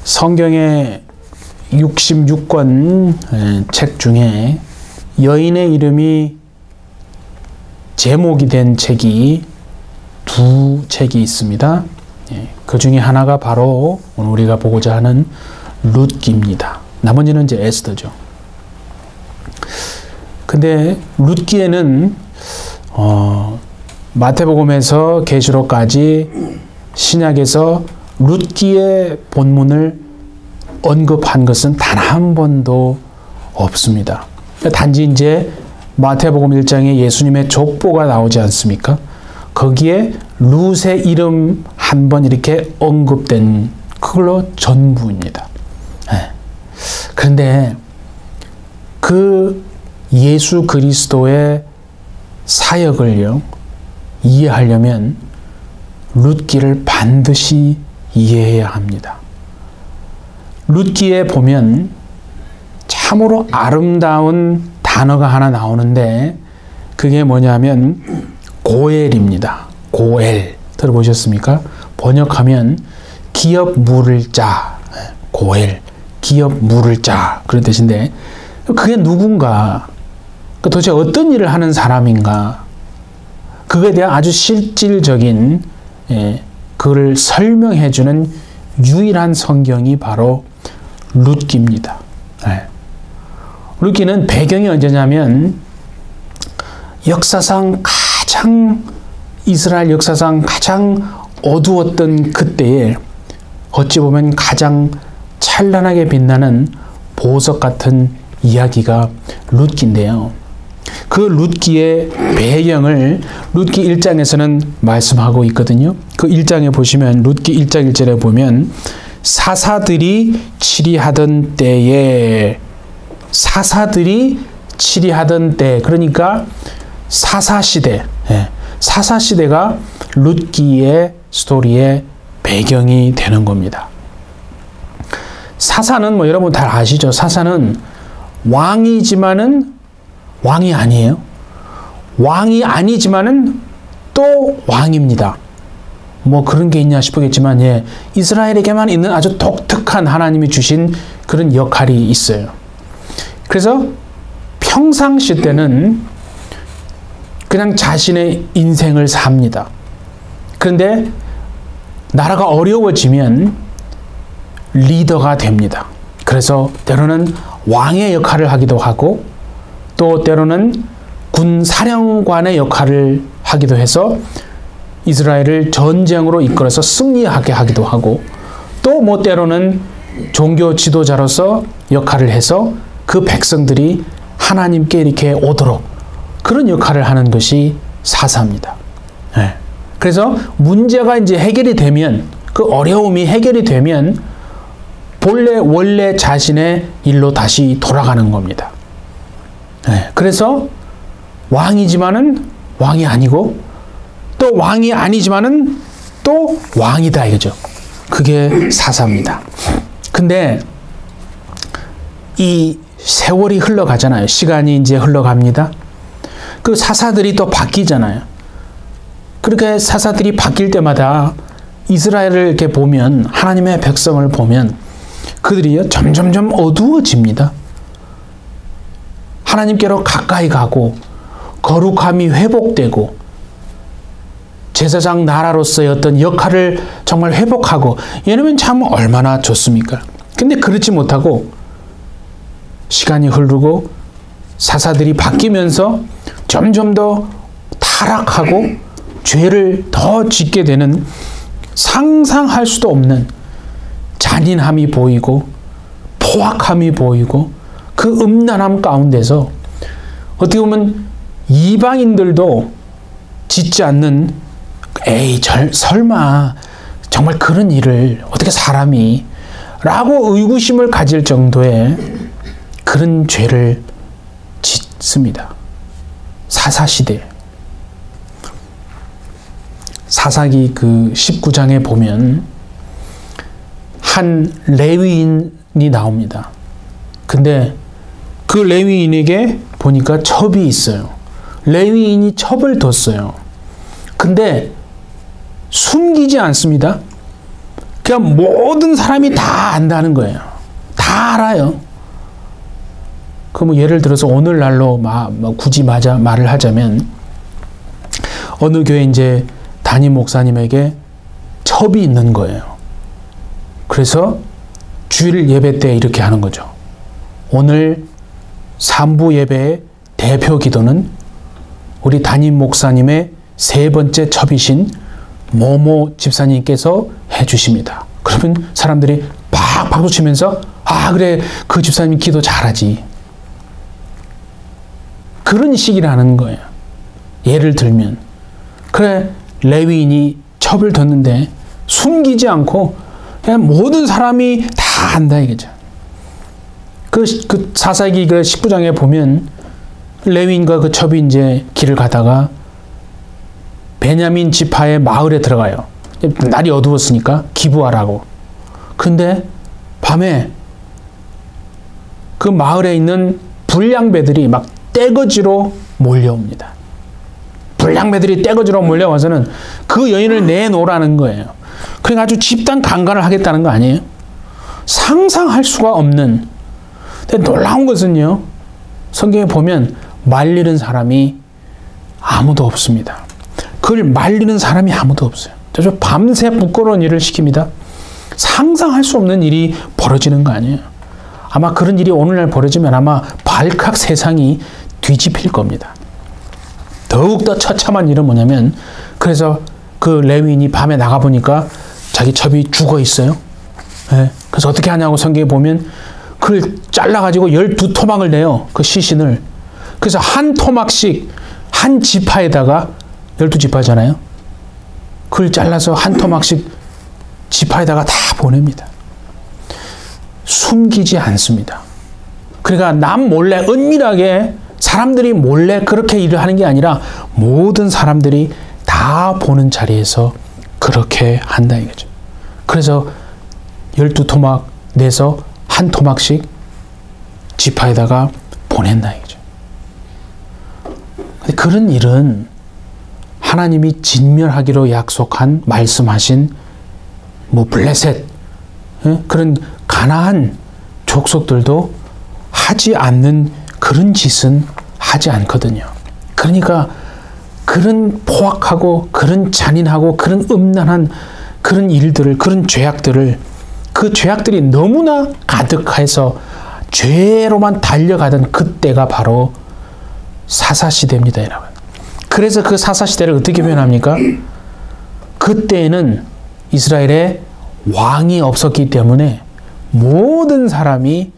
성경의 66권 책 중에 여인의 이름이 제목이 된 책이 두 책이 있습니다. 그 중에 하나가 바로 오늘 우리가 보고자 하는 룻기입니다. 나머지는 이제 에스더죠. 근데 룻기에는 마태복음에서 계시록까지 신약에서 룻기의 본문을 언급한 것은 단 한 번도 없습니다. 단지 이제 마태복음 1장에 예수님의 족보가 나오지 않습니까? 거기에 룻의 이름 한 번 이렇게 언급된 그걸로 전부입니다. 그런데 그 예수 그리스도의 사역을요, 이해하려면 룻기를 반드시 이해해야 합니다. 룻기에 보면 참으로 아름다운 단어가 하나 나오는데 그게 뭐냐면 고엘입니다. 고엘 들어보셨습니까? 번역하면 기업 물을 자, 고엘, 기업 물을 자 그런 뜻인데 그게 누군가, 도대체 어떤 일을 하는 사람인가, 그거에 대한 아주 실질적인 그걸 설명해주는 유일한 성경이 바로 룻기입니다. 룻기는 배경이 언제냐면 역사상 가장 이스라엘 역사상 가장 어두웠던 그때에 어찌 보면 가장 찬란하게 빛나는 보석 같은 이야기가 룻기인데요. 그 룻기의 배경을 룻기 1장에서는 말씀하고 있거든요. 그 1장에 보시면 룻기 1장 1절에 보면 사사들이 치리하던 때에, 사사들이 치리하던 때, 그러니까 사사시대, 사사시대가 룻기의 스토리의 배경이 되는 겁니다. 사사는 뭐 여러분 다 아시죠? 사사는 왕이지만은 왕이 아니에요. 왕이 아니지만은 또 왕입니다. 뭐 그런 게 있냐 싶겠지만, 이스라엘에게만 있는 아주 독특한 하나님이 주신 그런 역할이 있어요. 그래서 평상시 때는 그냥 자신의 인생을 삽니다. 그런데 나라가 어려워지면 리더가 됩니다. 그래서 때로는 왕의 역할을 하기도 하고 또 때로는 군 사령관의 역할을 하기도 해서 이스라엘을 전쟁으로 이끌어서 승리하게 하기도 하고, 또 뭐 때로는 종교 지도자로서 역할을 해서 그 백성들이 하나님께 이렇게 오도록 그런 역할을 하는 것이 사사입니다. 그래서 문제가 이제 해결이 되면, 그 어려움이 해결이 되면 원래 자신의 일로 다시 돌아가는 겁니다. 그래서 왕이지만은 왕이 아니고 또 왕이 아니지만은 또 왕이다 이거죠. 그게 사사입니다. 근데 이 세월이 흘러가잖아요. 시간이 이제 흘러갑니다. 그 사사들이 또 바뀌잖아요. 그렇게 사사들이 바뀔 때마다 이스라엘을 이렇게 보면, 하나님의 백성을 보면 그들이 점점점 어두워집니다. 하나님께로 가까이 가고 거룩함이 회복되고 제사장 나라로서의 어떤 역할을 정말 회복하고 이러면 참 얼마나 좋습니까? 근데 그렇지 못하고 시간이 흐르고 사사들이 바뀌면서 점점 더 타락하고 죄를 더 짓게 되는, 상상할 수도 없는 잔인함이 보이고 포악함이 보이고 그 음란함 가운데서 어떻게 보면 이방인들도 짓지 않는, 설마 정말 그런 일을 어떻게 사람이 라고 의구심을 가질 정도의 그런 죄를 짓습니다. 사사시대. 사사기 그 19장에 보면 한 레위인이 나옵니다. 근데 그 레위인에게 보니까 첩이 있어요. 레위인이 첩을 뒀어요. 근데 숨기지 않습니다. 그냥 모든 사람이 다 안다는 거예요. 다 알아요. 그 뭐 예를 들어서 오늘날로 굳이 말을 하자면 어느 교회 이제 담임 목사님에게 첩이 있는 거예요. 그래서 주일 예배 때 이렇게 하는 거죠. 오늘 3부 예배의 대표 기도는 우리 담임 목사님의 세 번째 첩이신 모모 집사님께서 해주십니다. 그러면 사람들이 막 박수 치면서 아 그래 그 집사님 기도 잘하지. 그런 식이라는 거예요. 예를 들면 그래 레위인이 첩을 뒀는데 숨기지 않고 그냥 모든 사람이 다 안다 이거죠. 그 사사기 그 19장에 보면 레위인과 그 첩이 이제 길을 가다가 베냐민 지파의 마을에 들어가요. 날이 어두웠으니까 기부하라고. 근데 밤에 그 마을에 있는 불량배들이 막 떼거지로 몰려옵니다. 불량배들이 떼거지로 몰려와서는 그 여인을 내놓으라는 거예요. 그러니까 아주 집단 강간을 하겠다는 거 아니에요? 상상할 수가 없는. 근데 놀라운 것은요. 성경에 보면 말리는 사람이 아무도 없습니다. 그걸 말리는 사람이 아무도 없어요. 그래서 밤새 부끄러운 일을 시킵니다. 상상할 수 없는 일이 벌어지는 거 아니에요. 아마 그런 일이 오늘날 벌어지면 아마 발칵 세상이 뒤집힐 겁니다. 더욱더 처참한 일은 뭐냐면 그래서 그 레위인이 밤에 나가보니까 자기 첩이 죽어 있어요. 네. 그래서 어떻게 하냐고 성경에 보면 그걸 잘라가지고 12토막을 내요. 그 시신을. 그래서 한 토막씩 한 지파에다가 12지파잖아요. 그걸 잘라서 한 토막씩 지파에다가 다 보냅니다. 숨기지 않습니다. 그러니까 남 몰래 은밀하게 사람들이 몰래 그렇게 일을 하는 게 아니라 모든 사람들이 다 보는 자리에서 그렇게 한다 이거죠. 그래서 12토막 내서 한 토막씩 지파에다가 보낸다 이거죠. 근데 그런 일은 하나님이 진멸하기로 약속한 말씀하신 뭐 블레셋 그런 가나안 족속들도 하지 않는 그런 짓은 하지 않거든요. 그러니까 그런 포악하고 그런 잔인하고 그런 음란한 그런 일들을 그런 죄악들을 그 죄악들이 너무나 가득해서 죄로만 달려가던 그때가 바로 사사시대입니다, 여러분. 그래서 그 사사시대를 어떻게 표현합니까? 그때에는 이스라엘에 왕이 없었기 때문에 모든 사람이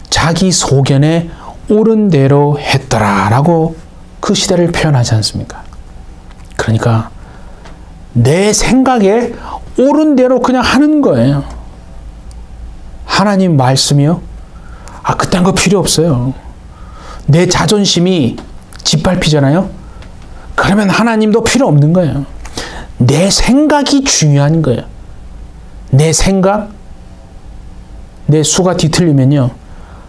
자기 소견에 옳은 대로 했더라라고 그 시대를 표현하지 않습니까? 그러니까 내 생각에 옳은 대로 그냥 하는 거예요. 하나님 말씀이요? 그딴 거 필요 없어요. 내 자존심이 짓밟히잖아요? 그러면 하나님도 필요 없는 거예요. 내 생각이 중요한 거예요. 내 생각, 내 수가 뒤틀리면요.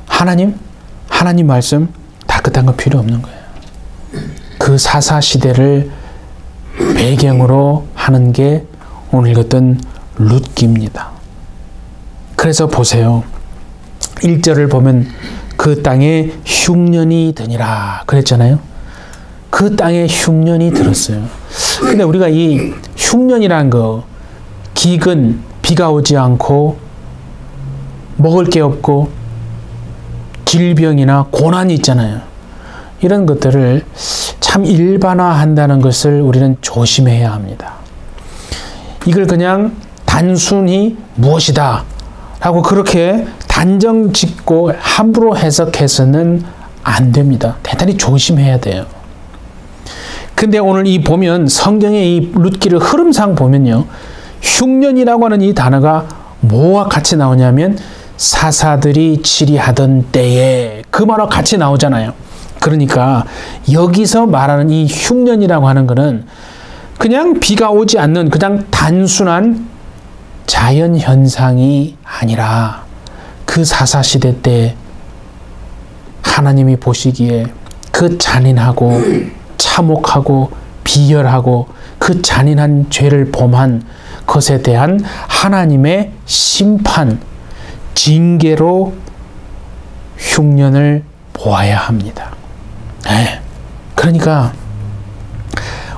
하나님 말씀 다 그딴 거 필요 없는 거예요. 그 사사시대를 배경으로 하는 게 오늘 읽었던 룻기입니다. 그래서 보세요. 1절을 보면 그 땅에 흉년이 드니라 그랬잖아요. 그 땅에 흉년이 들었어요. 근데 우리가 이 흉년이라는 거 기근, 비가 오지 않고 먹을 게 없고 질병이나 고난이 있잖아요. 이런 것들을 참 일반화한다는 것을 우리는 조심해야 합니다. 이걸 그냥 단순히 무엇이다 라고 그렇게 단정 짓고 함부로 해석해서는 안 됩니다. 대단히 조심해야 돼요. 근데 오늘 이 보면 성경의 이 룻기를 흐름상 보면요. 흉년이라고 하는 이 단어가 뭐와 같이 나오냐면 사사들이 치리하던 때에 그 말과 같이 나오잖아요. 그러니까 여기서 말하는 이 흉년이라고 하는 것은 그냥 비가 오지 않는 그냥 단순한 자연현상이 아니라 그 사사시대 때 하나님이 보시기에 그 잔인하고 참혹하고 비열하고 그 잔인한 죄를 범한 것에 대한 하나님의 심판, 징계로 흉년을 보아야 합니다. 네. 그러니까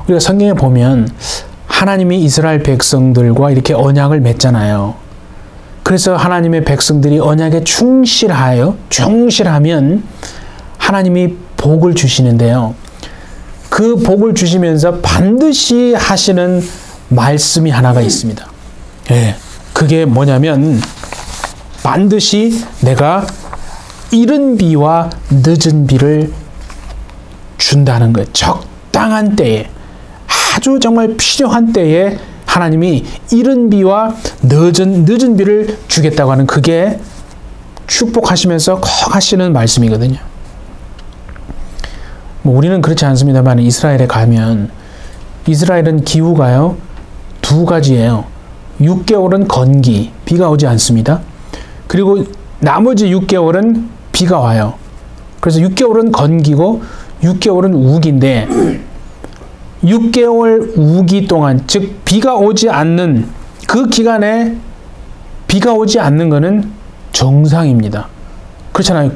우리가 성경에 보면 하나님이 이스라엘 백성들과 이렇게 언약을 맺잖아요. 그래서 하나님의 백성들이 언약에 충실하면 하나님이 복을 주시는데요. 그 복을 주시면서 반드시 하시는 말씀이 하나가 있습니다. 예, 그게 뭐냐면 반드시 내가 이른 비와 늦은 비를 준다는 거예요. 적당한 때에, 아주 정말 필요한 때에 하나님이 이른 비와 늦은 비를 주겠다고 하는, 그게 축복하시면서 꼭 하시는 말씀이거든요. 뭐 우리는 그렇지 않습니다만 이스라엘에 가면 이스라엘은 기후가요 2가지예요. 6개월은 건기, 비가 오지 않습니다. 그리고 나머지 6개월은 비가 와요. 그래서 6개월은 건기고 6개월은 우기인데 6개월 우기 동안, 즉 비가 오지 않는 그 기간에 비가 오지 않는 것은 정상입니다. 그렇잖아요.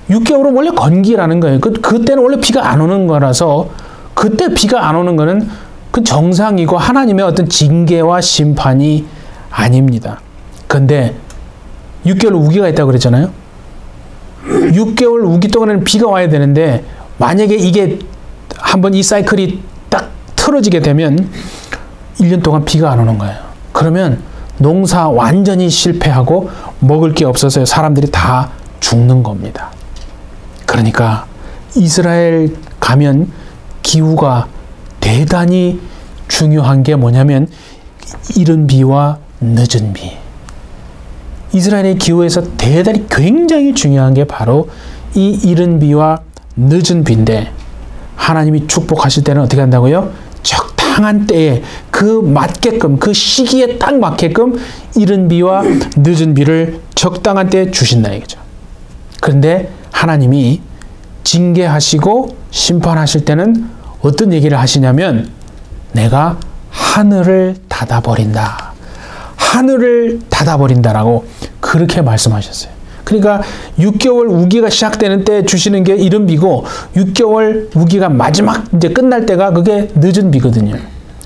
6개월은 원래 건기라는 거예요. 그때는 원래 비가 안 오는 거라서 그때 비가 안 오는 거는 그 정상이고 하나님의 어떤 징계와 심판이 아닙니다. 근데 6개월 우기가 있다고 그랬잖아요. 6개월 우기 동안에는 비가 와야 되는데 만약에 이게 한번 이 사이클이 딱 틀어지게 되면 1년 동안 비가 안 오는 거예요. 그러면 농사 완전히 실패하고 먹을 게 없어서 사람들이 다 죽는 겁니다. 그러니까 이스라엘 가면 기후가 대단히 중요한 게 뭐냐면 이른 비와 늦은 비. 이스라엘의 기후에서 대단히 굉장히 중요한 게 바로 이 이른 비와 늦은 비인데, 하나님이 축복하실 때는 어떻게 한다고요? 적당한 때에 그 맞게끔, 그 시기에 딱 맞게끔 이른 비와 늦은 비를 적당한 때에 주신다 이거죠. 그런데 하나님이 징계하시고 심판하실 때는 어떤 얘기를 하시냐면 내가 하늘을 닫아버린다. 하늘을 닫아버린다라고 그렇게 말씀하셨어요. 그러니까 6개월 우기가 시작되는 때 주시는 게 이른 비고 6개월 우기가 마지막 이제 끝날 때가 그게 늦은 비거든요.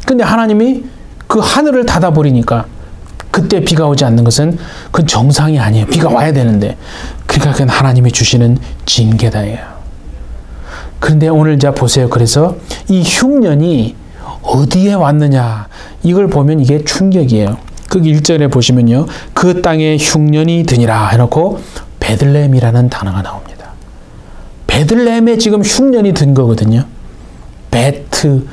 근데 하나님이 그 하늘을 닫아버리니까 그때 비가 오지 않는 것은 그건 정상이 아니에요. 비가 와야 되는데. 그러니까 그건 하나님이 주시는 징계다예요. 그런데 오늘 자 보세요. 그래서 이 흉년이 어디에 왔느냐, 이걸 보면 이게 충격이에요. 거기 1절에 보시면요, 그 땅에 흉년이 드니라 해놓고 베들레헴이라는 단어가 나옵니다. 베들레헴에 지금 흉년이 든 거거든요. 베트레헴,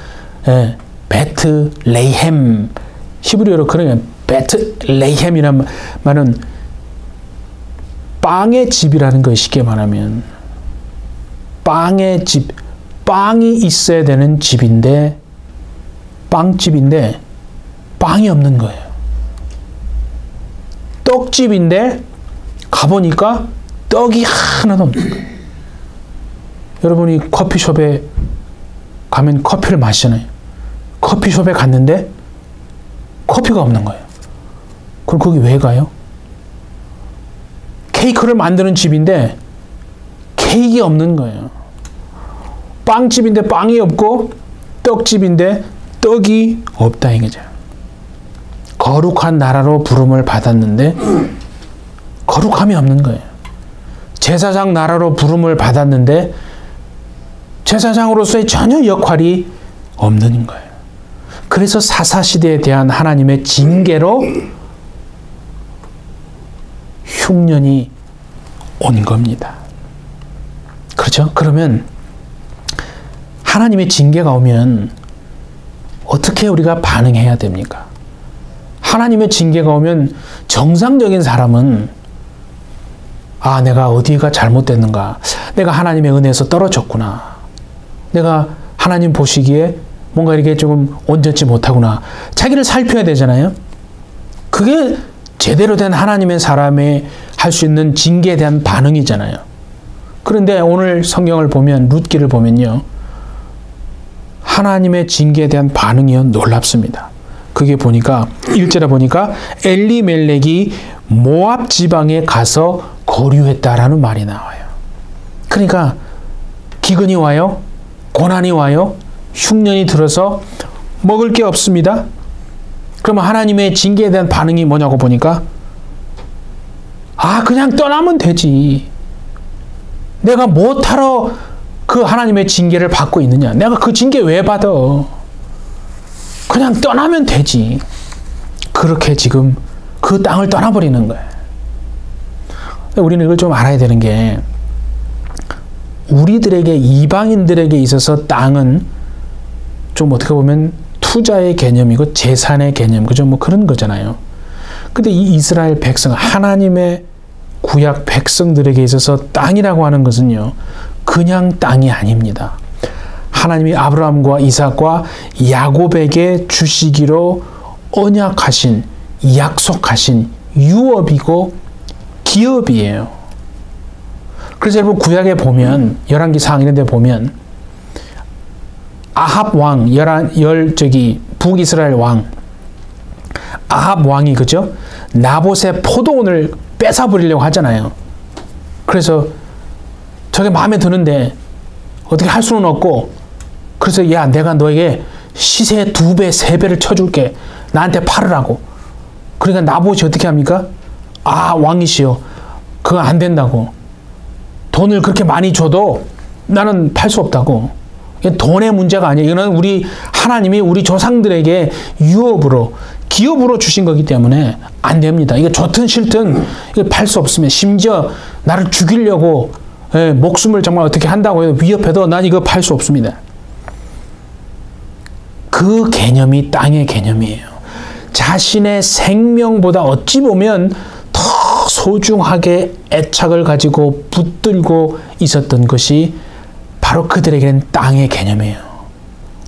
히브리어로 그러면 베트레헴이란 말은 빵의 집이라는 거예요. 쉽게 말하면 빵의 집, 빵이 있어야 되는 집인데, 빵집인데 빵이 없는 거예요. 떡집인데 가보니까 떡이 하나도 없는 거예요. 여러분이 커피숍에 가면 커피를 마시잖아요. 커피숍에 갔는데 커피가 없는 거예요. 그럼 거기 왜 가요? 케이크를 만드는 집인데 케이크가 없는 거예요. 빵집인데 빵이 없고 떡집인데 떡이 없다 이거죠. 거룩한 나라로 부름을 받았는데 거룩함이 없는 거예요. 제사장 나라로 부름을 받았는데 제사장으로서의 전혀 역할이 없는 거예요. 그래서 사사시대에 대한 하나님의 징계로 흉년이 온 겁니다. 그렇죠? 그러면 하나님의 징계가 오면 어떻게 우리가 반응해야 됩니까? 하나님의 징계가 오면 정상적인 사람은 아, 내가 어디가 잘못됐는가? 내가 하나님의 은혜에서 떨어졌구나. 내가 하나님 보시기에 뭔가 이렇게 조금 온전치 못하구나. 자기를 살펴야 되잖아요. 그게 제대로 된 하나님의 사람이 할 수 있는 징계에 대한 반응이잖아요. 그런데 오늘 성경을 보면, 룻기를 보면요, 하나님의 징계에 대한 반응이 놀랍습니다. 그게 보니까 1절에 보니까 엘리멜렉이 모압 지방에 가서 거류했다라는 말이 나와요. 그러니까 기근이 와요. 고난이 와요. 흉년이 들어서 먹을 게 없습니다. 그러면 하나님의 징계에 대한 반응이 뭐냐고 보니까 그냥 떠나면 되지. 내가 뭐하러 그 하나님의 징계를 받고 있느냐. 내가 그 징계 왜 받아. 그냥 떠나면 되지. 그렇게 지금 그 땅을 떠나버리는 거예요. 우리는 이걸 좀 알아야 되는 게 우리들에게 이방인들에게 있어서 땅은 좀 어떻게 보면 투자의 개념이고 재산의 개념, 그죠? 뭐 그런 거잖아요. 근데 이 이스라엘 백성, 하나님의 구약 백성들에게 있어서 땅이라고 하는 것은요, 그냥 땅이 아닙니다. 하나님이 아브라함과 이삭과 야곱에게 주시기로 언약하신, 약속하신 유업이고 기업이에요. 그래서 여러분 구약에 보면 열왕기상 이런 데 보면 아합 왕, 북이스라엘 왕 아합 왕이 그죠? 나봇의 포도원을 뺏어버리려고 하잖아요. 그래서 저게 마음에 드는데 어떻게 할 수는 없고, 그래서 야, 내가 너에게 시세 2배, 3배를 쳐줄게. 나한테 팔으라고. 그러니까 나봇이 어떻게 합니까? 왕이시여, 그거 안 된다고. 돈을 그렇게 많이 줘도 나는 팔 수 없다고. 이게 돈의 문제가 아니에요. 이거는 우리 하나님이 우리 조상들에게 유업으로, 기업으로 주신 거기 때문에 안 됩니다. 이게 좋든 싫든 이거 팔 수 없으면, 심지어 나를 죽이려고 목숨을 정말 어떻게 한다고 해도 위협해도 난 이거 팔 수 없습니다. 그 개념이 땅의 개념이에요. 자신의 생명보다 어찌 보면 더 소중하게 애착을 가지고 붙들고 있었던 것이 바로 그들에게는 땅의 개념이에요.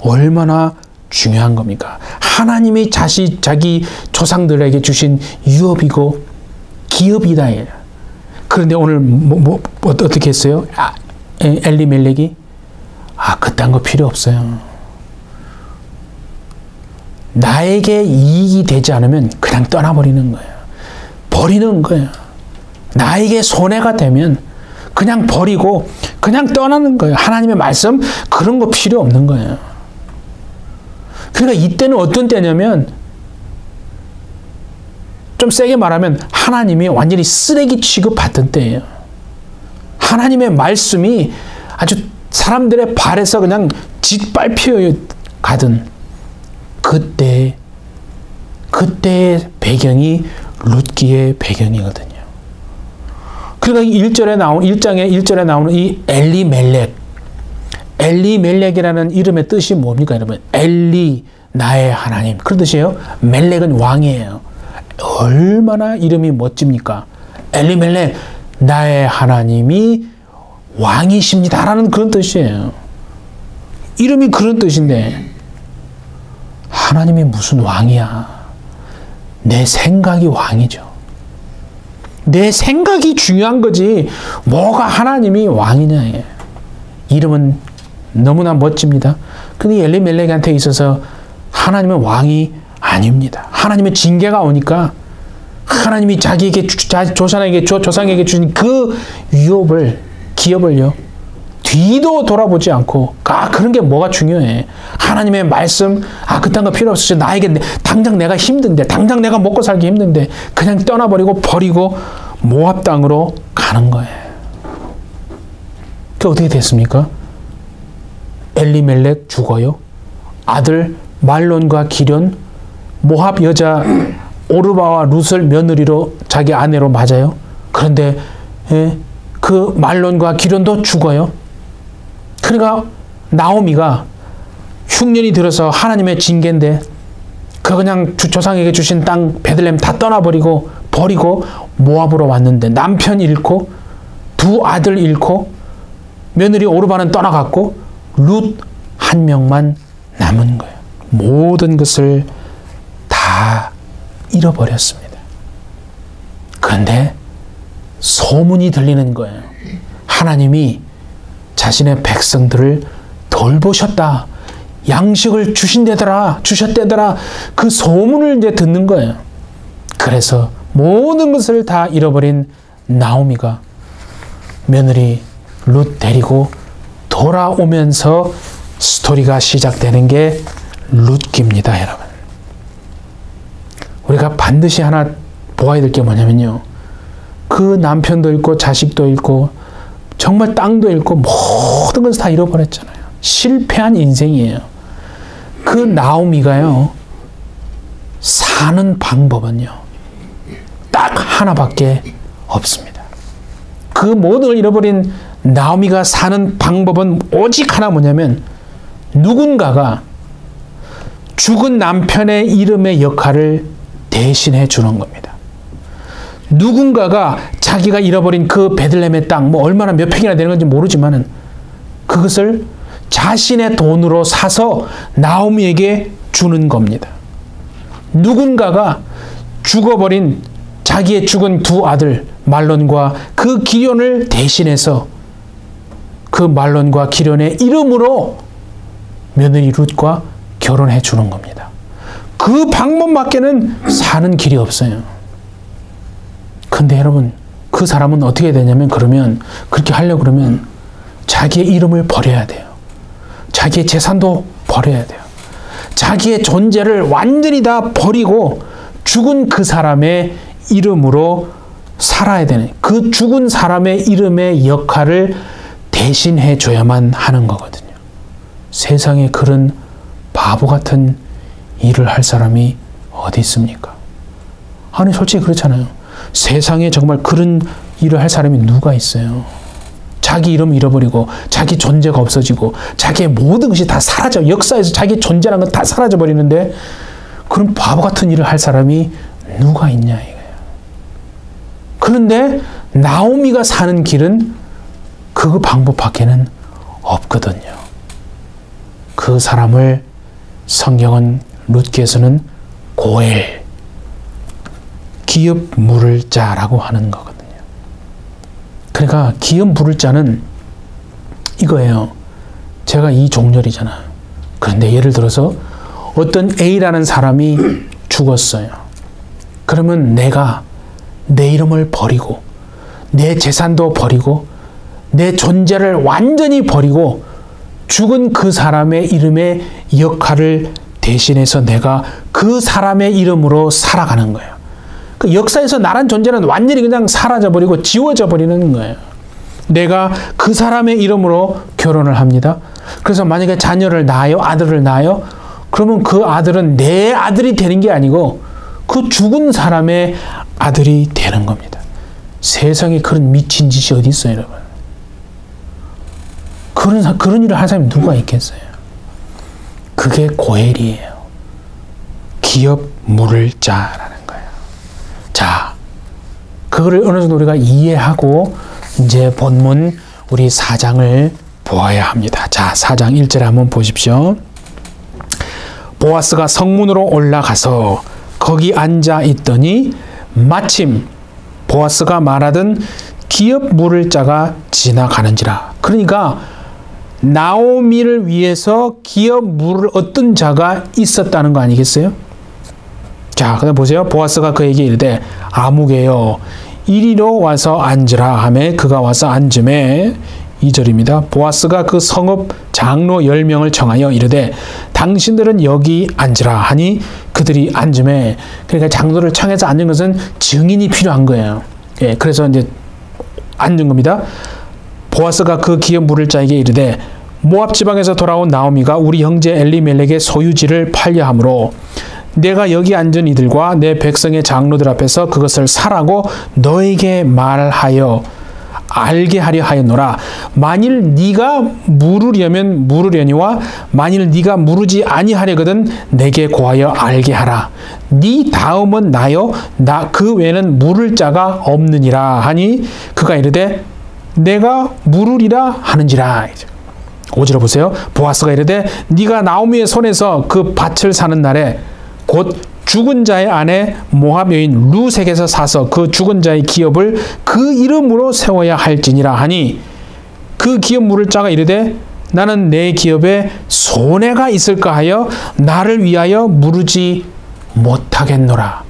얼마나 중요한 겁니까? 하나님이 자기 조상들에게 주신 유업이고 기업이다. 그런데 오늘 어떻게 했어요? 엘리멜렉이 그딴 거 필요 없어요. 나에게 이익이 되지 않으면 그냥 떠나버리는 거예요. 버리는 거예요. 나에게 손해가 되면 그냥 버리고 그냥 떠나는 거예요. 하나님의 말씀 그런 거 필요 없는 거예요. 그러니까 이때는 어떤 때냐면, 좀 세게 말하면 하나님이 완전히 쓰레기 취급받던 때예요. 하나님의 말씀이 아주 사람들의 발에서 그냥 짓밟혀 가든 그때의 배경이 룻기의 배경이거든요. 그러니까 1장에 나오는 이 엘리멜렉이라는 이름의 뜻이 뭡니까, 여러분? 엘리, 나의 하나님. 그런 뜻이에요. 멜렉은 왕이에요. 얼마나 이름이 멋집니까? 엘리멜렉, 나의 하나님이 왕이십니다라는 그런 뜻이에요. 이름이 그런 뜻인데 하나님이 무슨 왕이야? 내 생각이 왕이죠. 내 생각이 중요한 거지 뭐가 하나님이 왕이냐. 이름은 너무나 멋집니다. 근데 엘리멜렉한테 있어서 하나님은 왕이 아닙니다. 하나님의 징계가 오니까 하나님이 자기에게 조상에게 주신 그 유업을, 기업을요, 뒤도 돌아보지 않고, 그런 게 뭐가 중요해. 하나님의 말씀, 그딴 거 필요 없어. 나에게 당장 내가 힘든데, 당장 내가 먹고 살기 힘든데 그냥 떠나버리고 버리고 모압 땅으로 가는 거예요. 그게 어떻게 됐습니까? 엘리멜렉 죽어요. 아들 말론과 기련, 모압 여자 오르바와 룻을 며느리로 자기 아내로 맞아요. 그런데 그 말론과 기련도 죽어요. 그러니까 나오미가 흉년이 들어서 하나님의 징계인데 그냥 조상에게 주신 땅 베들레헴 다 떠나버리고 버리고 모압으로 왔는데 남편 잃고 2 아들 잃고 며느리 오르바는 떠나갔고 룻 한 명만 남은 거예요. 모든 것을 다 잃어버렸습니다. 그런데 소문이 들리는 거예요. 하나님이 자신의 백성들을 돌보셨다. 양식을 주셨대더라. 그 소문을 이제 듣는 거예요. 그래서 모든 것을 다 잃어버린 나오미가 며느리 룻 데리고 돌아오면서 스토리가 시작되는 게 룻기입니다, 여러분. 우리가 반드시 하나 보아야 될 게 뭐냐면요. 그 남편도 잃고 자식도 잃고 정말 땅도 잃고 모든 것을 다 잃어버렸잖아요. 실패한 인생이에요. 그 나오미가요. 사는 방법은요. 딱 하나밖에 없습니다. 그 모든 걸 잃어버린 나오미가 사는 방법은 오직 하나 뭐냐면 누군가가 죽은 남편의 이름의 역할을 대신해 주는 겁니다. 누군가가 자기가 잃어버린 그 베들레헴의 땅, 뭐 얼마나 몇 평이나 되는 건지 모르지만은 그것을 자신의 돈으로 사서 나오미에게 주는 겁니다. 누군가가 죽어버린 자기의 죽은 두 아들 말론과 그 기련을 대신해서 그 말론과 기련의 이름으로 며느리 룻과 결혼해 주는 겁니다. 그 방법밖에는 사는 길이 없어요. 근데 여러분, 그 사람은 어떻게 되냐면 그렇게 하려고 그러면 자기의 이름을 버려야 돼요. 자기의 재산도 버려야 돼요. 자기의 존재를 완전히 다 버리고 죽은 그 사람의 이름으로 살아야 되는, 그 죽은 사람의 이름의 역할을 대신해 줘야만 하는 거거든요. 세상에 그런 바보 같은 일을 할 사람이 어디 있습니까? 아니, 솔직히 그렇잖아요. 세상에 정말 그런 일을 할 사람이 누가 있어요? 자기 이름 잃어버리고 자기 존재가 없어지고 자기의 모든 것이 다 사라져, 역사에서 자기 존재라는 건 다 사라져 버리는데 그런 바보 같은 일을 할 사람이 누가 있냐 이거예요. 그런데 나오미가 사는 길은 그 방법밖에는 없거든요. 그 사람을 성경은 룻기에서는 고엘, 기업 물을 자라고 하는 거거든요. 그러니까 기업 물을 자는 이거예요. 제가 이 종렬이잖아요. 그런데 예를 들어서 어떤 A라는 사람이 죽었어요. 그러면 내가 내 이름을 버리고 내 재산도 버리고 내 존재를 완전히 버리고 죽은 그 사람의 이름의 역할을 대신해서 내가 그 사람의 이름으로 살아가는 거예요. 그 역사에서 나란 존재는 완전히 그냥 사라져버리고 지워져 버리는 거예요. 내가 그 사람의 이름으로 결혼을 합니다. 그래서 만약에 자녀를 낳아요, 아들을 낳아요, 그러면 그 아들은 내 아들이 되는 게 아니고 그 죽은 사람의 아들이 되는 겁니다. 세상에 그런 미친 짓이 어디 있어요, 여러분? 그런 일을 할 사람이 누가 있겠어요? 그게 고엘이에요. 기업 물을 자라는 거예요. 자, 그거를 어느 정도 우리가 이해하고 이제 본문 우리 4장을 보아야 합니다. 자, 4장 1절에 한번 보십시오. 보아스가 성문으로 올라가서 거기 앉아 있더니 마침 보아스가 말하던 기업 물을 자가 지나가는지라. 그러니까 나오미를 위해서 기업 물을 얻던 자가 있었다는 거 아니겠어요? 자, 그다음 보세요. 보아스가 그에게 이르되 아무개여 이리로 와서 앉으라 하매 그가 와서 앉음에 2절입니다. 보아스가 그 성읍 장로 10명을 청하여 이르되 당신들은 여기 앉으라 하니 그들이 앉음에, 그러니까 장로를 청해서 앉은 것은 증인이 필요한 거예요. 예, 그래서 이제 앉은 겁니다. 보아스가 그 기업 물을 자에게 이르되 모압 지방에서 돌아온 나오미가 우리 형제 엘리멜렉의 소유지를 팔려 함으로 내가 여기 앉은 이들과 내 백성의 장로들 앞에서 그것을 사라고 너에게 말하여 알게 하려 하였노라. 만일 네가 물으려면 물으려니와 만일 네가 물으지 아니하려거든 내게 고하여 알게 하라. 네 다음은 나요 나 그 외에는 물을 자가 없느니라 하니 그가 이르되 내가 물으리라 하는지라. 5절 보세요. 보아스가 이르되 네가 나오미의 손에서 그 밭을 사는 날에 곧 죽은 자의 아내 모압 여인 룻에게서 사서 그 죽은 자의 기업을 그 이름으로 세워야 할지니라 하니 그 기업 물을 자가 이르되 나는 내 기업에 손해가 있을까 하여 나를 위하여 무르지 못하겠노라.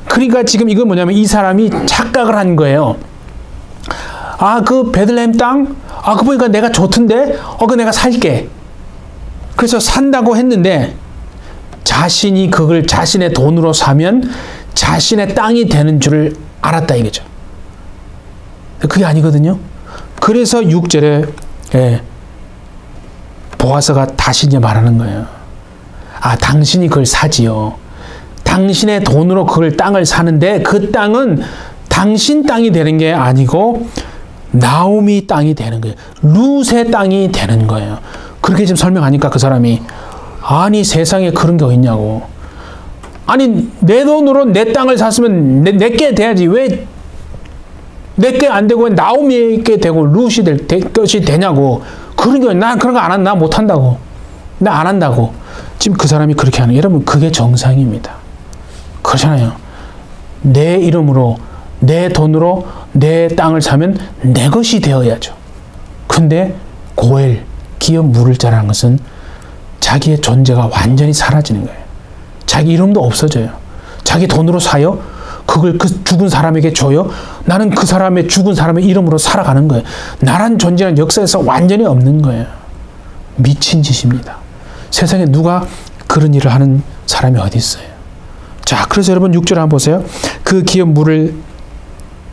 그러니까 지금 이건 뭐냐면 이 사람이 착각을 한 거예요. 아, 그 베들레헴 땅? 아, 그거 보니까 내가 좋던데? 그거 내가 살게. 그래서 산다고 했는데 자신이 그걸 자신의 돈으로 사면 자신의 땅이 되는 줄을 알았다 이거죠. 그게 아니거든요. 그래서 6절에 보아스가 다시 이제 말하는 거예요. 아, 당신이 그걸 사지요. 당신의 돈으로 그걸 땅을 사는데 그 땅은 당신 땅이 되는 게 아니고 나오미 땅이 되는 거예요. 룻의 땅이 되는 거예요. 그렇게 지금 설명하니까 그 사람이 아니 세상에 그런 게 어딨냐고. 아니 내 돈으로 내 땅을 샀으면 내게 돼야지. 왜 내게 안 되고 나오미에게 되고 룻이 될 것이 되냐고. 그런 거 나 그런 거 안 한다. 못 한다고. 나 안 한다고. 지금 그 사람이 그렇게 하는. 여러분 그게 정상입니다. 그렇잖아요. 내 이름으로 내 돈으로 내 땅을 사면 내 것이 되어야죠. 근데 고엘 기업 물을 자라는 것은 자기의 존재가 완전히 사라지는 거예요. 자기 이름도 없어져요. 자기 돈으로 사요. 그걸 그 죽은 사람에게 줘요. 나는 그 사람의 죽은 사람의 이름으로 살아가는 거예요. 나란 존재는 역사에서 완전히 없는 거예요. 미친 짓입니다. 세상에 누가 그런 일을 하는 사람이 어디 있어요. 자, 그래서 여러분 6절 한번 보세요. 그 기업 물을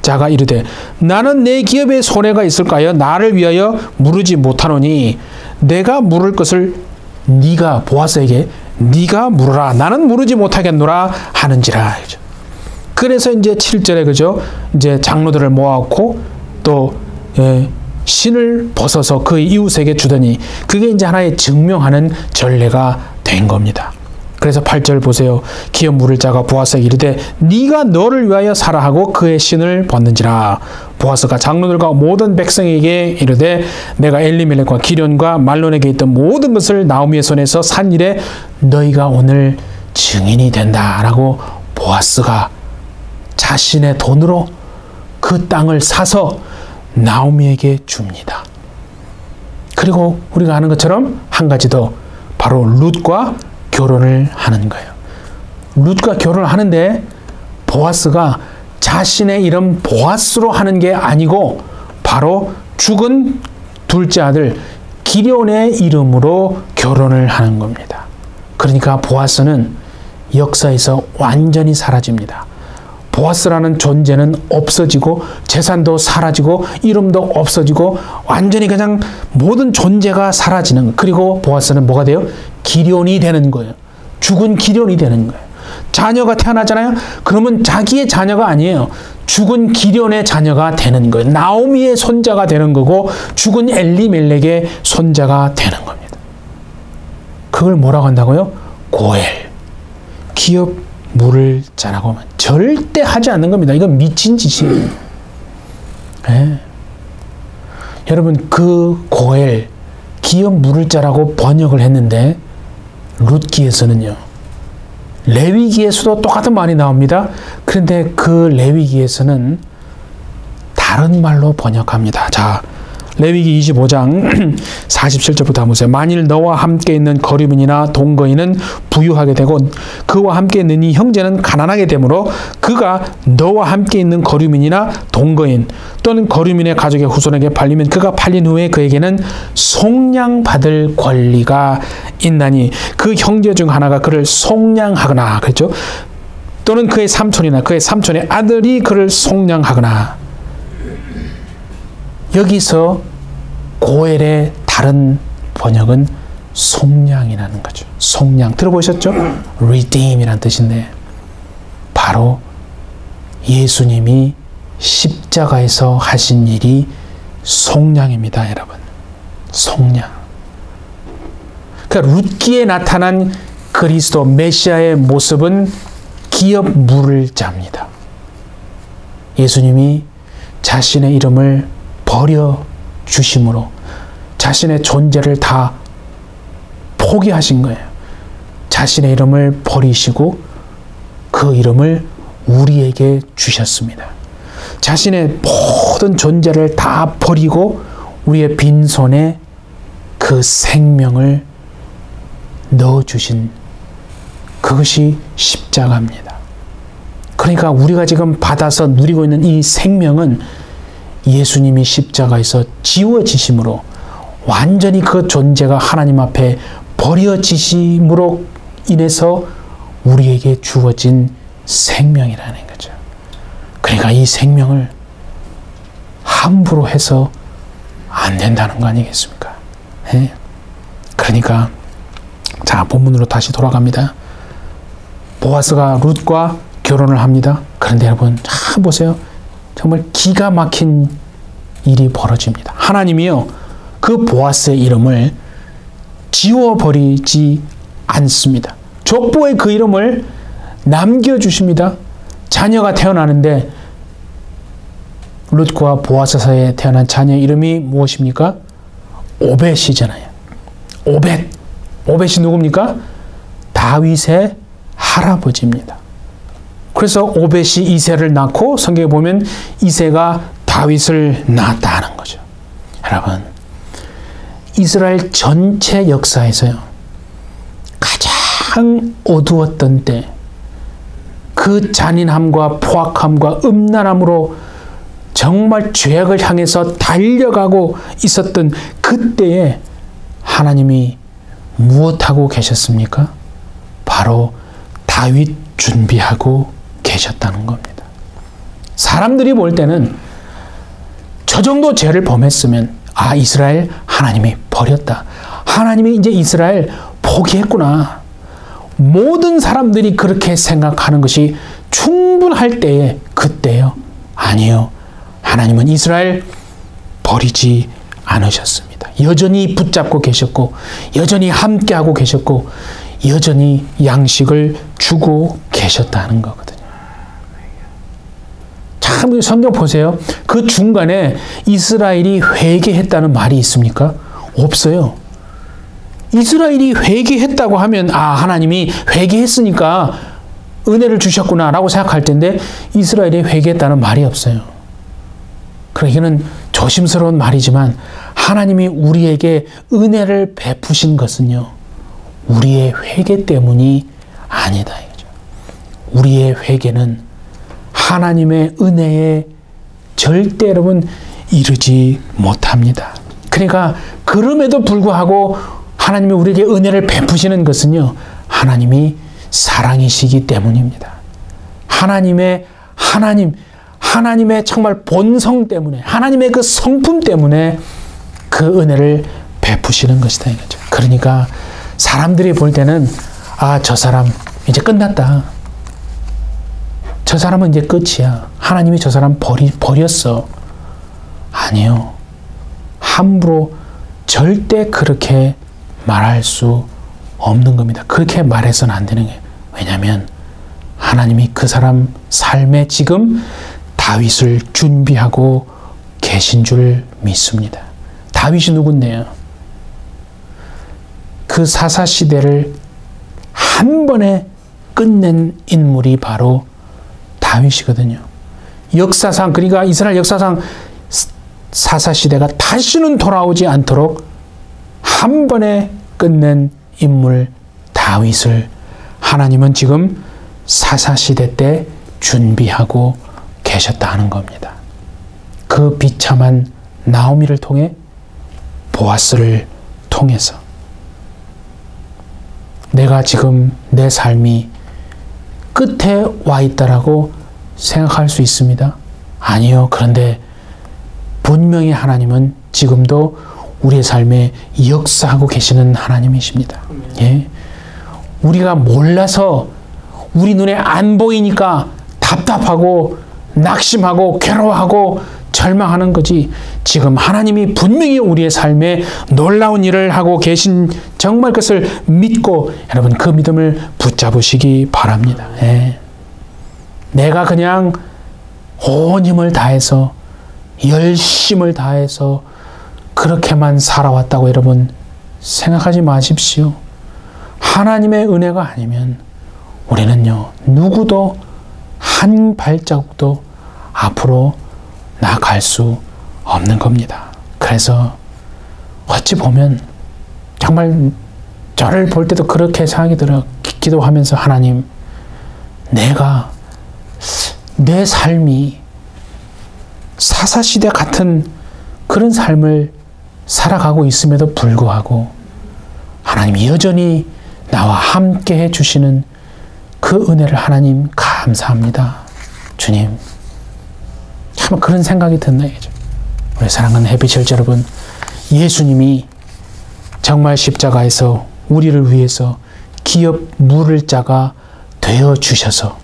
자가 이르되 나는 내 기업에 손해가 있을까요? 나를 위하여 무르지 못하노니 내가 물을 것을 네가 보아스에게 네가 물으라. 나는 무르지 못하겠노라 하는지라. 그래서 이제 7절에 그죠? 이제 장로들을 모아놓고 또 신을 벗어서 그 이웃에게 주더니 그게 이제 하나의 증명하는 전례가 된 겁니다. 그래서 8절 보세요. 기업 물을 자가 보아스에게 이르되 네가 너를 위하여 사라 하고 그의 신을 벗는지라. 보아스가 장로들과 모든 백성에게 이르되 내가 엘리멜렉과 기련과 말론에게 있던 모든 것을 나오미의 손에서 산 일에 너희가 오늘 증인이 된다라고 보아스가 자신의 돈으로 그 땅을 사서 나오미에게 줍니다. 그리고 우리가 아는 것처럼 한 가지 더 바로 룻과 결혼을 하는 거예요. 룻과 결혼을 하는데 보아스가 자신의 이름 보아스로 하는 게 아니고 바로 죽은 둘째 아들 기련의 이름으로 결혼을 하는 겁니다. 그러니까 보아스는 역사에서 완전히 사라집니다. 보아스라는 존재는 없어지고 재산도 사라지고 이름도 없어지고 완전히 그냥 모든 존재가 사라지는. 그리고 보아스는 뭐가 돼요? 기련이 되는 거예요. 죽은 기련이 되는 거예요. 자녀가 태어나잖아요. 그러면 자기의 자녀가 아니에요. 죽은 기련의 자녀가 되는 거예요. 나오미의 손자가 되는 거고 죽은 엘리멜렉의 손자가 되는 겁니다. 그걸 뭐라고 한다고요? 고엘. 기업 물을 자라고 하면 절대 하지 않는 겁니다. 이건 미친 짓이에요. 네. 여러분 그 고엘 기업 물을 자라고 번역을 했는데 룻기에서는요. 레위기에서도 똑같은 말이 나옵니다. 그런데 그 레위기에서는 다른 말로 번역합니다. 자, 레위기 25장 47절부터 한번 보세요. 만일 너와 함께 있는 거류민이나 동거인은 부유하게 되고 그와 함께 있는 네 형제는 가난하게 되므로 그가 너와 함께 있는 거류민이나 동거인 또는 거류민의 가족의 후손에게 팔리면 그가 팔린 후에 그에게는 속량받을 권리가 있나니 그 형제 중 하나가 그를 속량하거나 그렇죠? 또는 그의 삼촌이나 그의 삼촌의 아들이 그를 속량하거나. 여기서 고엘의 다른 번역은 속량이라는 거죠. 속량 들어보셨죠? redeem이라는 뜻인데 바로 예수님이 십자가에서 하신 일이 속량입니다, 여러분. 속량. 그러니까 룻기에 나타난 그리스도 메시아의 모습은 기업 물을 자입니다. 예수님이 자신의 이름을 버려 주심으로 자신의 존재를 다 포기하신 거예요. 자신의 이름을 버리시고 그 이름을 우리에게 주셨습니다. 자신의 모든 존재를 다 버리고 우리의 빈손에 그 생명을 넣어주신 그것이 십자가입니다. 그러니까 우리가 지금 받아서 누리고 있는 이 생명은 예수님이 십자가에서 지워지심으로 완전히 그 존재가 하나님 앞에 버려지심으로 인해서 우리에게 주어진 생명이라는 거죠. 그러니까 이 생명을 함부로 해서 안 된다는 거 아니겠습니까? 네? 그러니까 자, 본문으로 다시 돌아갑니다. 보아스가 룻과 결혼을 합니다. 그런데 여러분, 자, 보세요. 정말 기가 막힌 일이 벌어집니다. 하나님이요, 그 보아스의 이름을 지워버리지 않습니다. 족보에 그 이름을 남겨주십니다. 자녀가 태어나는데 룻과 보아스 사이에 태어난 자녀 이름이 무엇입니까? 오벳이잖아요. 오벳이 누굽니까? 다윗의 할아버지입니다. 그래서 오벳이 이새를 낳고 성경에 보면 이새가 다윗을 낳았다 하는 거죠. 여러분, 이스라엘 전체 역사에서요, 가장 어두웠던 때, 그 잔인함과 포악함과 음란함으로 정말 죄악을 향해서 달려가고 있었던 그때에 하나님이 무엇하고 계셨습니까? 바로 다윗 준비하고 계셨다는 겁니다. 사람들이 볼 때는 저 정도 죄를 범했으면 아, 이스라엘 하나님이 버렸다. 하나님이 이제 이스라엘 포기했구나. 모든 사람들이 그렇게 생각하는 것이 충분할 때에 그때요. 아니요. 하나님은 이스라엘 버리지 않으셨습니다. 여전히 붙잡고 계셨고 여전히 함께하고 계셨고 여전히 양식을 주고 계셨다는 거거든요. 참 성경 보세요. 그 중간에 이스라엘이 회개했다는 말이 있습니까? 없어요. 이스라엘이 회개했다고 하면 아, 하나님이 회개했으니까 은혜를 주셨구나 라고 생각할 텐데 이스라엘이 회개했다는 말이 없어요. 그러기는 조심스러운 말이지만 하나님이 우리에게 은혜를 베푸신 것은요, 우리의 회개 때문이 아니다 이거죠. 우리의 회개는 하나님의 은혜에 절대 여러분 이르지 못합니다. 그러니까 그럼에도 불구하고 하나님이 우리에게 은혜를 베푸시는 것은요, 하나님이 사랑이시기 때문입니다. 하나님의 정말 본성 때문에, 하나님의 그 성품 때문에 그 은혜를 베푸시는 것이다 이거죠. 그러니까 사람들이 볼 때는 아, 저 사람 이제 끝났다. 저 사람은 이제 끝이야. 하나님이 저 사람 버렸어. 아니요. 함부로 절대 그렇게 말할 수 없는 겁니다. 그렇게 말해서는 안 되는 거예요. 왜냐하면 하나님이 그 사람 삶에 지금 다윗을 준비하고 계신 줄 믿습니다. 다윗이 누군데요? 그 사사시대를 한 번에 끝낸 인물이 바로 다윗이거든요. 역사상, 그러니까 이스라엘 역사상 사사시대가 다시는 돌아오지 않도록 한 번에 끝낸 인물 다윗을 하나님은 지금 사사시대 때 준비하고 계셨다 하는 겁니다. 그 비참한 나오미를 통해 보아스를 통해서 내가 지금 내 삶이 끝에 와 있다라고 생각할 수 있습니다. 아니요. 그런데 분명히 하나님은 지금도 우리의 삶에 역사하고 계시는 하나님이십니다. 예. 우리가 몰라서 우리 눈에 안 보이니까 답답하고 낙심하고 괴로워하고 절망하는 거지, 지금 하나님이 분명히 우리의 삶에 놀라운 일을 하고 계신 정말 것을 믿고 여러분 그 믿음을 붙잡으시기 바랍니다. 예. 내가 그냥 온 힘을 다해서 열심을 다해서 그렇게만 살아왔다고 여러분 생각하지 마십시오. 하나님의 은혜가 아니면 우리는요, 누구도 한 발자국도 앞으로 나아갈 수 없는 겁니다. 그래서 어찌 보면 정말 저를 볼 때도 그렇게 생각이 들어. 기도하면서 하나님, 내가 내 삶이 사사시대 같은 그런 삶을 살아가고 있음에도 불구하고 하나님 여전히 나와 함께 해주시는 그 은혜를 하나님 감사합니다. 주님, 참 그런 생각이 드네요. 우리 사랑하는 해피철치 여러분, 예수님이 정말 십자가에서 우리를 위해서 기업 물을 자가 되어 주셔서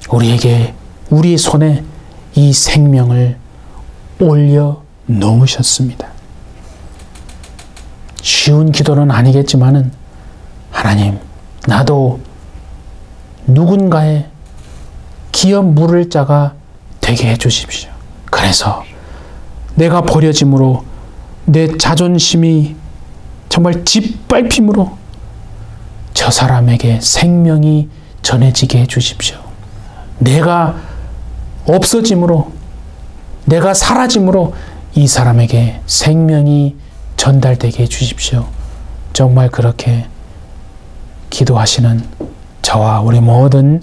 우리에게 우리 손에 이 생명을 올려 놓으셨습니다. 쉬운 기도는 아니겠지만은 하나님, 나도 누군가의 기업 물을 자가 되게 해주십시오. 그래서 내가 버려짐으로 내 자존심이 정말 짓밟힘으로 저 사람에게 생명이 전해지게 해주십시오. 내가 없어짐으로, 내가 사라짐으로 이 사람에게 생명이 전달되게 해주십시오. 정말 그렇게 기도하시는 저와 우리 모든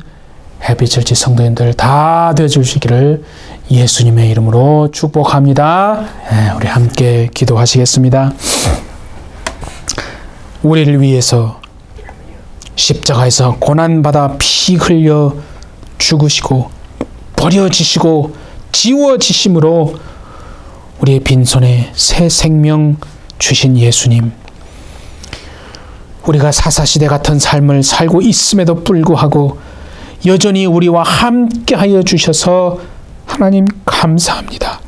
해피철치 성도님들 다 되어주시기를 예수님의 이름으로 축복합니다. 우리 함께 기도하시겠습니다. 우리를 위해서 십자가에서 고난받아 피 흘려 죽으시고 버려지시고 지워지심으로 우리의 빈손에 새 생명 주신 예수님, 우리가 사사시대 같은 삶을 살고 있음에도 불구하고 여전히 우리와 함께하여 주셔서 하나님 감사합니다.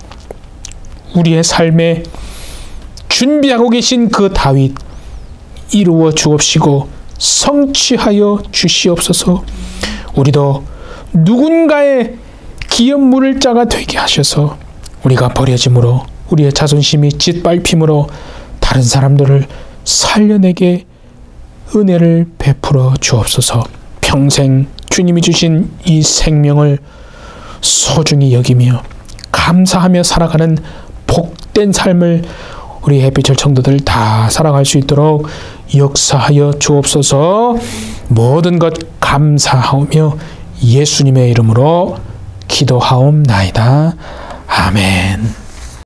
우리의 삶에 준비하고 계신 그 다윗 이루어 주옵시고 성취하여 주시옵소서. 우리도 누군가의 기업 물을 자가 되게 하셔서 우리가 버려짐으로 우리의 자존심이 짓밟힘으로 다른 사람들을 살려내게 은혜를 베풀어 주옵소서. 평생 주님이 주신 이 생명을 소중히 여기며 감사하며 살아가는 복된 삶을 우리 해피철 청도들 다 살아갈 수 있도록 역사하여 주옵소서. 모든 것 감사하오며 예수님의 이름으로 기도하옵나이다. 아멘.